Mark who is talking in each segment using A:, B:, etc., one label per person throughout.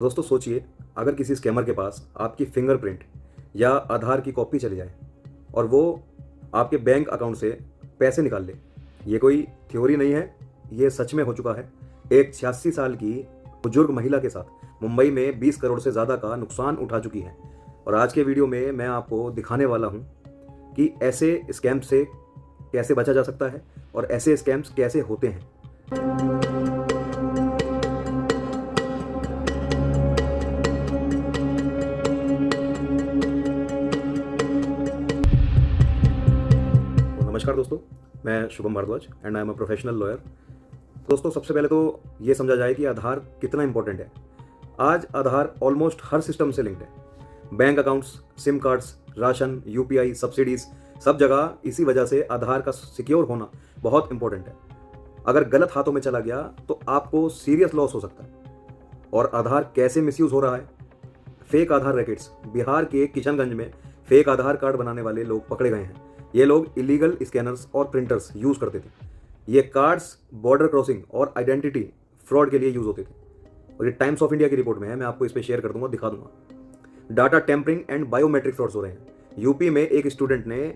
A: दोस्तों सोचिए, अगर किसी स्कैमर के पास आपकी फिंगरप्रिंट या आधार की कॉपी चली जाए और वो आपके बैंक अकाउंट से पैसे निकाल ले। ये कोई थ्योरी नहीं है, ये सच में हो चुका है। एक 86 साल की बुजुर्ग महिला के साथ मुंबई में 20 करोड़ से ज़्यादा का नुकसान उठा चुकी है। और आज के वीडियो में मैं आपको दिखाने वाला हूँ कि ऐसे स्कैम से कैसे बचा जा सकता है और ऐसे स्कैम्स कैसे होते हैं। तो नमस्कार दोस्तों, मैं Shubham Bhardwaj and I am a professional lawyer. दोस्तों सबसे पहले तो ये समझा जाए कि आधार कितना इंपॉर्टेंट है। आज आधार ऑलमोस्ट हर सिस्टम से लिंक्ड है। Bank accounts, SIM cards, ration, UPI, subsidies, सब जगह इसी वजह से आधार का सिक्योर होना बहुत इंपॉर्टेंट है। अगर गलत हाथों में चला गया तो आपको सीरियस लॉस हो सकता है। और आधार कैसे मिसयूज हो रहा है? फेक आधार रैकेट्स। बिहार के किशनगंज में फेक आधार कार्ड बनाने वाले लोग पकड़े गए हैं। ये लोग इलीगल स्कैनर्स और प्रिंटर्स यूज करते थे। ये कार्ड्स बॉर्डर क्रॉसिंग और आइडेंटिटी फ्रॉड के लिए यूज होते थे। और ये टाइम्स ऑफ इंडिया की रिपोर्ट में है, मैं आपको इस पर शेयर कर दूंगा, दिखा दूंगा। Data tampering and biometric frauds हो रहे हैं। यूपी में एक स्टूडेंट ने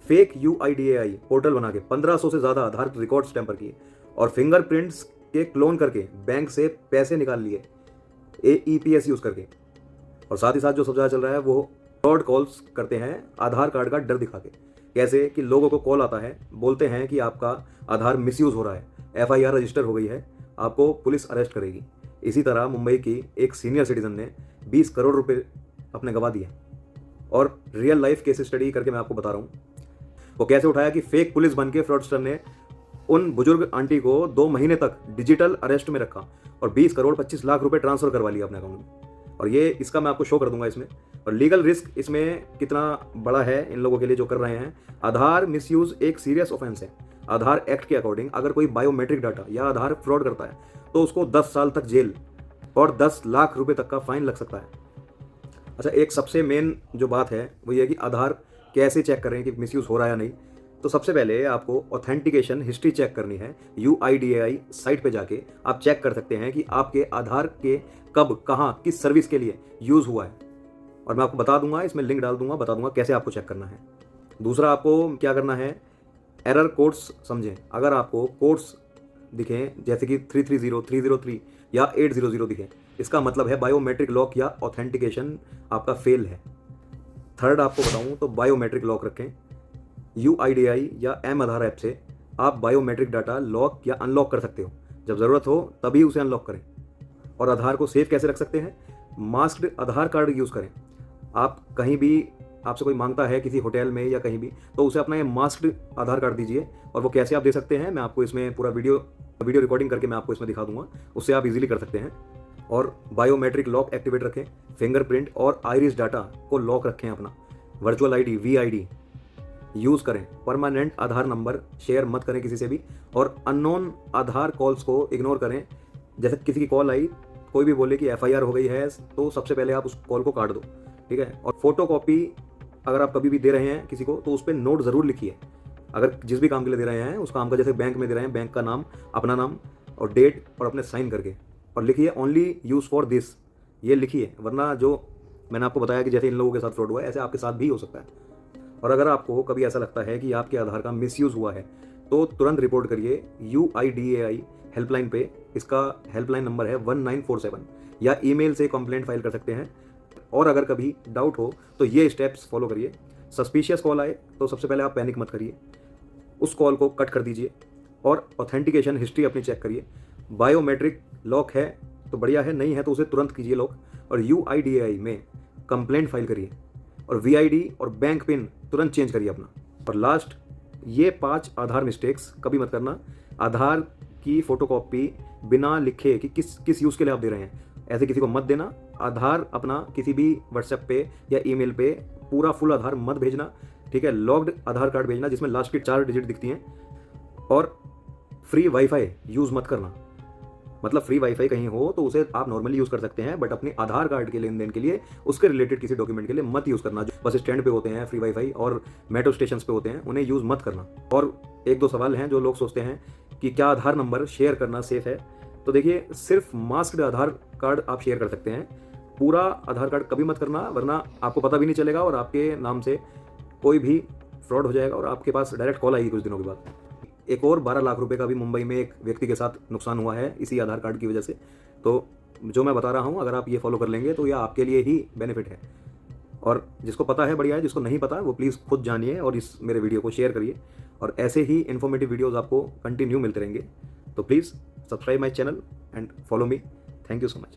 A: फेक UIDAI पोर्टल बना के 1500 से ज्यादा आधार रिकॉर्ड्स टेम्पर किए और फिंगरप्रिंट्स के क्लोन करके बैंक से पैसे निकाल लिए AEPS यूज करके। और साथ ही साथ जो सबसे चल रहा है वो फ्रॉड कॉल्स करते हैं आधार कार्ड का डर दिखा के। कैसे कि लोगों को कॉल आता है, बोलते हैं कि आपका आधार मिसयूज हो रहा है, FIR रजिस्टर हो गई है, आपको पुलिस अरेस्ट करेगी। इसी तरह मुंबई की एक सीनियर सिटीजन ने 20 करोड़ रुपए अपने गंवा दिए। और रियल लाइफ केस स्टडी करके मैं आपको बता रहा हूँ वो कैसे उठाया कि फेक पुलिस बन के फ्रॉडस्टर ने उन बुजुर्ग आंटी को 2 महीने तक डिजिटल अरेस्ट में रखा और 20 करोड़ 25 लाख रुपए ट्रांसफर करवा लिया अपने अकाउंट में। और ये इसका मैं आपको शो कर दूंगा इसमें। और लीगल रिस्क इसमें कितना बड़ा है इन लोगों के लिए जो कर रहे हैं। आधार मिसयूज एक सीरियस ऑफेंस है। आधार एक्ट के अकॉर्डिंग अगर कोई बायोमेट्रिक डाटा या आधार फ्रॉड करता है तो उसको 10 साल तक जेल और 10 लाख रुपए तक का फाइन लग सकता है। अच्छा, एक सबसे मेन जो बात है वो ये कि आधार कैसे चेक करें कि मिसयूज हो रहा है या नहीं। तो सबसे पहले आपको ऑथेंटिकेशन हिस्ट्री चेक करनी है। UIDAI साइट पे जाके आप चेक कर सकते हैं कि आपके आधार के कब, कहाँ, किस सर्विस के लिए यूज़ हुआ है। और मैं आपको बता दूंगा, इसमें लिंक डाल दूंगा, बता दूंगा कैसे आपको चेक करना है। दूसरा आपको क्या करना है, एरर कोड्स समझें। अगर आपको कोड्स दिखें जैसे कि 330, 303 या 800 दिखें, इसका मतलब है बायोमेट्रिक लॉक या ऑथेंटिकेशन आपका फेल है। थर्ड आपको बताऊं तो बायोमेट्रिक लॉक रखें। UIDAI या M-आधार ऐप से आप बायोमेट्रिक डाटा लॉक या अनलॉक कर सकते हो। जब ज़रूरत हो तभी उसे अनलॉक करें। और आधार को सेफ कैसे रख सकते हैं? मास्क्ड आधार कार्ड यूज़ करें। आप कहीं भी, आपसे कोई मांगता है किसी होटल में या कहीं भी, तो उसे अपना ये मास्क्ड आधार कार्ड दीजिए। और वो कैसे आप दे सकते हैं मैं आपको इसमें पूरा वीडियो रिकॉर्डिंग करके मैं आपको इसमें दिखा दूंगा, उससे आप इजीली कर सकते हैं। और बायोमेट्रिक लॉक एक्टिवेट रखें। फिंगरप्रिंट और आइरिस डाटा को लॉक रखें अपना। वर्चुअल ID VID यूज़ करें। परमानेंट आधार नंबर शेयर मत करें किसी से भी। और अननोन आधार कॉल्स को इग्नोर करें। जैसे किसी की कॉल आई, कोई भी बोले कि FIR हो गई है, तो सबसे पहले आप उस कॉल को काट दो, ठीक है। और फोटो कॉपी अगर आप कभी भी दे रहे हैं किसी को तो उस पर नोट ज़रूर लिखिए। अगर जिस भी काम के लिए दे रहे हैं उस काम का, जैसे बैंक में दे रहे हैं, बैंक का नाम, अपना नाम और डेट और अपने साइन करके, और लिखिए ओनली यूज़ फॉर दिस, ये लिखिए। वरना जो मैंने आपको बताया कि जैसे इन लोगों के साथ फ्रॉड हुआ है, ऐसे आपके साथ भी हो सकता है। और अगर आपको कभी ऐसा लगता है कि आपके आधार का मिसयूज़ हुआ है तो तुरंत रिपोर्ट करिए UIDAI हेल्पलाइन पे। इसका हेल्पलाइन नंबर है 1947, या ईमेल से कंप्लेंट फाइल कर सकते हैं। और अगर कभी डाउट हो तो ये स्टेप्स फॉलो करिए। सस्पिशियस कॉल आए तो सबसे पहले आप पैनिक मत करिए, उस कॉल को कट कर दीजिए और ऑथेंटिकेशन हिस्ट्री अपनी चेक करिए। बायोमेट्रिक लॉक है तो बढ़िया है, नहीं है तो उसे तुरंत कीजिए लॉक। और UIDAI में कंप्लेंट फाइल करिए। और VID और बैंक पिन तुरंत चेंज करिए अपना। और लास्ट, ये 5 आधार मिस्टेक्स कभी मत करना। आधार की फोटोकॉपी बिना लिखे कि किस यूज़ के लिए आप दे रहे हैं, ऐसे किसी को मत देना। आधार अपना किसी भी व्हाट्सएप पे या ईमेल पे पूरा फुल आधार मत भेजना, ठीक है। लॉग्ड आधार कार्ड भेजना जिसमें लास्ट की 4 डिजिट दिखती हैं। और फ्री वाईफाई यूज़ मत करना। मतलब फ्री वाईफाई कहीं हो तो उसे आप नॉर्मली यूज़ कर सकते हैं, बट अपने आधार कार्ड के लेन देन के लिए, उसके रिलेटेड किसी डॉक्यूमेंट के लिए मत यूज़ करना। जो बस स्टैंड पे होते हैं फ्री वाईफाई और मेट्रो स्टेशन पे होते हैं, उन्हें यूज़ मत करना। और 1-2 सवाल हैं जो लोग सोचते हैं कि क्या आधार नंबर शेयर करना सेफ है। तो देखिए, सिर्फ मास्क्ड आधार कार्ड आप शेयर कर सकते हैं। पूरा आधार कार्ड कभी मत करना, वरना आपको पता भी नहीं चलेगा और आपके नाम से कोई भी फ्रॉड हो जाएगा और आपके पास डायरेक्ट कॉल आएगी कुछ दिनों के बाद। एक और 12 लाख रुपए का भी मुंबई में एक व्यक्ति के साथ नुकसान हुआ है इसी आधार कार्ड की वजह से। तो जो मैं बता रहा हूँ, अगर आप ये फॉलो कर लेंगे तो यह आपके लिए ही बेनिफिट है। और जिसको पता है बढ़िया है, जिसको नहीं पता वो प्लीज़ खुद जानिए और इस मेरे वीडियो को शेयर करिए। और ऐसे ही इन्फॉर्मेटिव वीडियोज़ आपको कंटिन्यू मिलते रहेंगे। तो please subscribe my channel and follow me. Thank you so much.